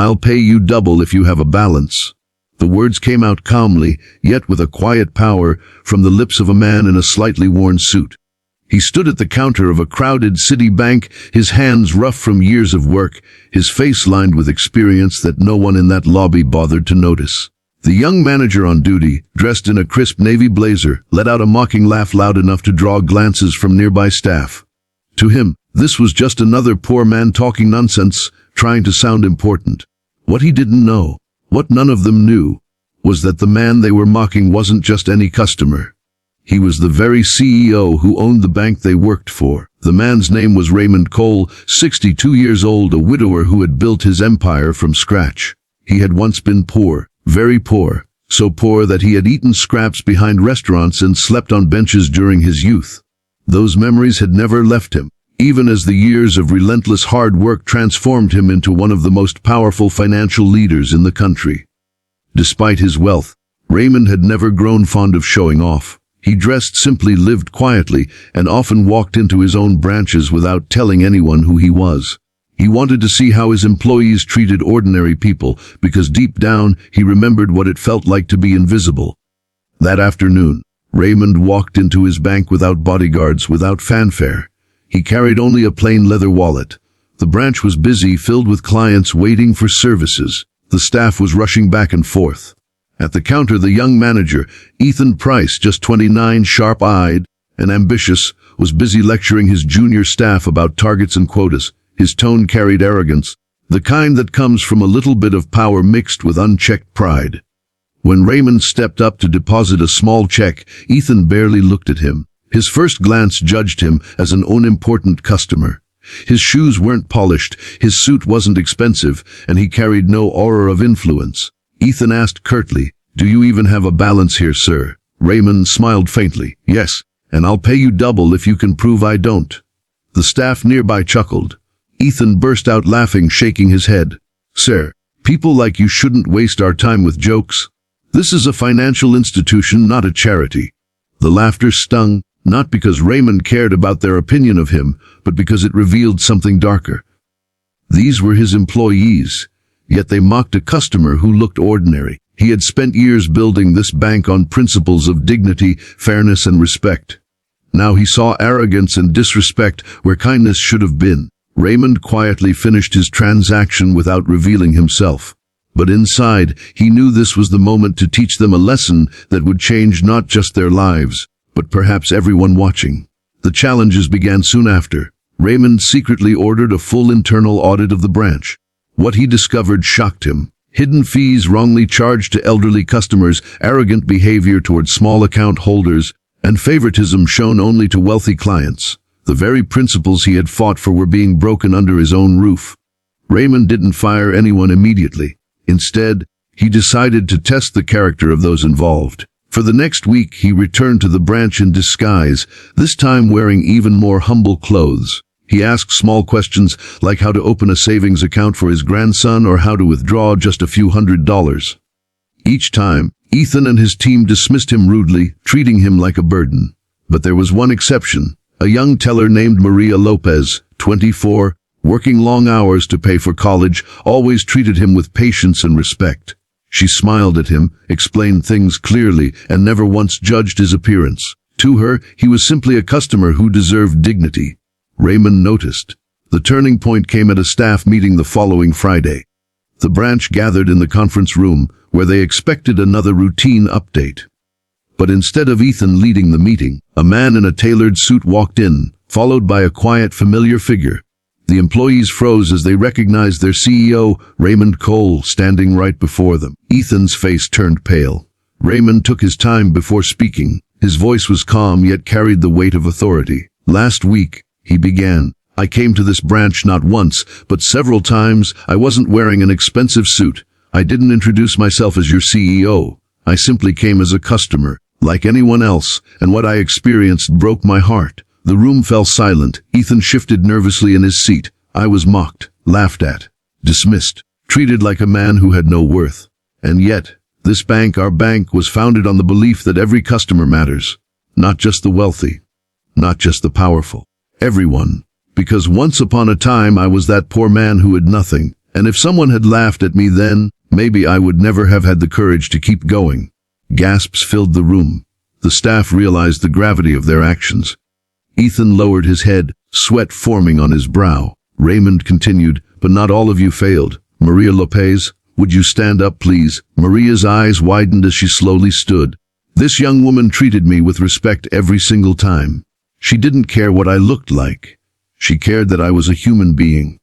"I'll pay you double if you have a balance." The words came out calmly, yet with a quiet power, from the lips of a man in a slightly worn suit. He stood at the counter of a crowded city bank, his hands rough from years of work, his face lined with experience that no one in that lobby bothered to notice. The young manager on duty, dressed in a crisp navy blazer, let out a mocking laugh loud enough to draw glances from nearby staff. To him, this was just another poor man talking nonsense, trying to sound important. What he didn't know, what none of them knew, was that the man they were mocking wasn't just any customer. He was the very CEO who owned the bank they worked for. The man's name was Raymond Cole, 62 years old, a widower who had built his empire from scratch. He had once been poor, very poor, so poor that he had eaten scraps behind restaurants and slept on benches during his youth. Those memories had never left him, even as the years of relentless hard work transformed him into one of the most powerful financial leaders in the country. Despite his wealth, Raymond had never grown fond of showing off. He dressed simply, lived quietly, and often walked into his own branches without telling anyone who he was. He wanted to see how his employees treated ordinary people, because deep down he remembered what it felt like to be invisible. That afternoon, Raymond walked into his bank without bodyguards, without fanfare. He carried only a plain leather wallet. The branch was busy, filled with clients waiting for services. The staff was rushing back and forth. At the counter, the young manager, Ethan Price, just 29, sharp-eyed and ambitious, was busy lecturing his junior staff about targets and quotas. His tone carried arrogance, the kind that comes from a little bit of power mixed with unchecked pride. When Raymond stepped up to deposit a small check, Ethan barely looked at him. His first glance judged him as an unimportant customer. His shoes weren't polished, his suit wasn't expensive, and he carried no aura of influence. Ethan asked curtly, "Do you even have a balance here, sir?" Raymond smiled faintly. "Yes, and I'll pay you double if you can prove I don't." The staff nearby chuckled. Ethan burst out laughing, shaking his head. "Sir, people like you shouldn't waste our time with jokes. This is a financial institution, not a charity." The laughter stung, not because Raymond cared about their opinion of him, but because it revealed something darker. These were his employees, yet they mocked a customer who looked ordinary. He had spent years building this bank on principles of dignity, fairness, and respect. Now he saw arrogance and disrespect where kindness should have been. Raymond quietly finished his transaction without revealing himself. But inside, he knew this was the moment to teach them a lesson that would change not just their lives, but perhaps everyone watching. The challenges began soon after. Raymond secretly ordered a full internal audit of the branch. What he discovered shocked him. Hidden fees wrongly charged to elderly customers, arrogant behavior towards small account holders, and favoritism shown only to wealthy clients. The very principles he had fought for were being broken under his own roof. Raymond didn't fire anyone immediately. Instead, he decided to test the character of those involved. For the next week, he returned to the branch in disguise, this time wearing even more humble clothes. He asked small questions like how to open a savings account for his grandson or how to withdraw just a few $100s. Each time, Ethan and his team dismissed him rudely, treating him like a burden. But there was one exception. A young teller named Maria Lopez, 24, working long hours to pay for college, always treated him with patience and respect. She smiled at him, explained things clearly, and never once judged his appearance. To her, he was simply a customer who deserved dignity. Raymond noticed. The turning point came at a staff meeting the following Friday. The branch gathered in the conference room, where they expected another routine update. But instead of Ethan leading the meeting, a man in a tailored suit walked in, followed by a quiet, familiar figure. The employees froze as they recognized their CEO, Raymond Cole, standing right before them. Ethan's face turned pale. Raymond took his time before speaking. His voice was calm yet carried the weight of authority. "Last week," he began, "I came to this branch not once, but several times. I wasn't wearing an expensive suit. I didn't introduce myself as your CEO. I simply came as a customer, like anyone else, and what I experienced broke my heart." The room fell silent. Ethan shifted nervously in his seat. I was mocked, laughed at, dismissed, treated like a man who had no worth. And yet, this bank, our bank, was founded on the belief that every customer matters. Not just the wealthy, not just the powerful. Everyone. Because once upon a time I was that poor man who had nothing, And if someone had laughed at me then, maybe I would never have had the courage to keep going. Gasps filled the room. The staff realized the gravity of their actions. Ethan lowered his head, sweat forming on his brow. Raymond continued, "But not all of you failed. Maria Lopez, would you stand up, please?" Maria's eyes widened as she slowly stood. "This young woman treated me with respect every single time. She didn't care what I looked like. She cared that I was a human being.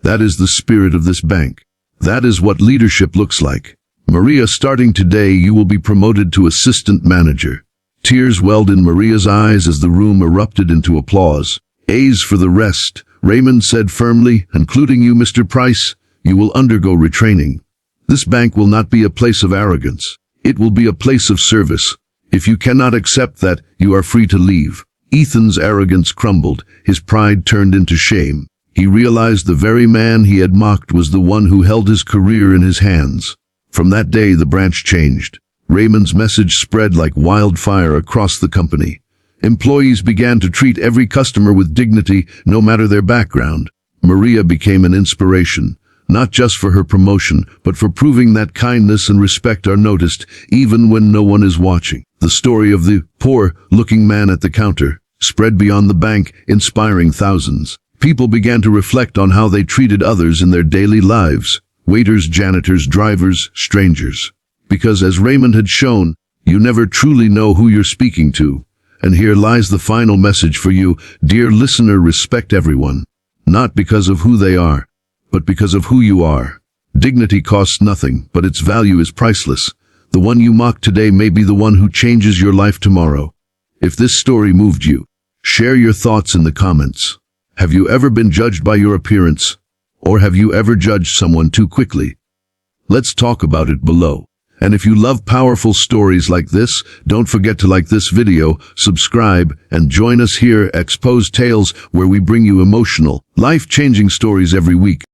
That is the spirit of this bank. That is what leadership looks like. Maria, starting today, you will be promoted to assistant manager." Tears welled in Maria's eyes as the room erupted into applause. "A's for the rest," Raymond said firmly, "including you, Mr. Price. You will undergo retraining. This bank will not be a place of arrogance. It will be a place of service. If you cannot accept that, you are free to leave." Ethan's arrogance crumbled. His pride turned into shame. He realized the very man he had mocked was the one who held his career in his hands. From that day, the branch changed. Raymond's message spread like wildfire across the company. Employees began to treat every customer with dignity, no matter their background. Maria became an inspiration, not just for her promotion, but for proving that kindness and respect are noticed, even when no one is watching. The story of the poor-looking man at the counter spread beyond the bank, inspiring thousands. People began to reflect on how they treated others in their daily lives: waiters, janitors, drivers, strangers. Because as Raymond had shown, you never truly know who you're speaking to. And here lies the final message for you, dear listener: respect everyone, not because of who they are, but because of who you are. Dignity costs nothing, but its value is priceless. The one you mock today may be the one who changes your life tomorrow. If this story moved you, share your thoughts in the comments. Have you ever been judged by your appearance? Or have you ever judged someone too quickly? Let's talk about it below. And if you love powerful stories like this, don't forget to like this video, subscribe, and join us here at Exposed Tales, where we bring you emotional, life-changing stories every week.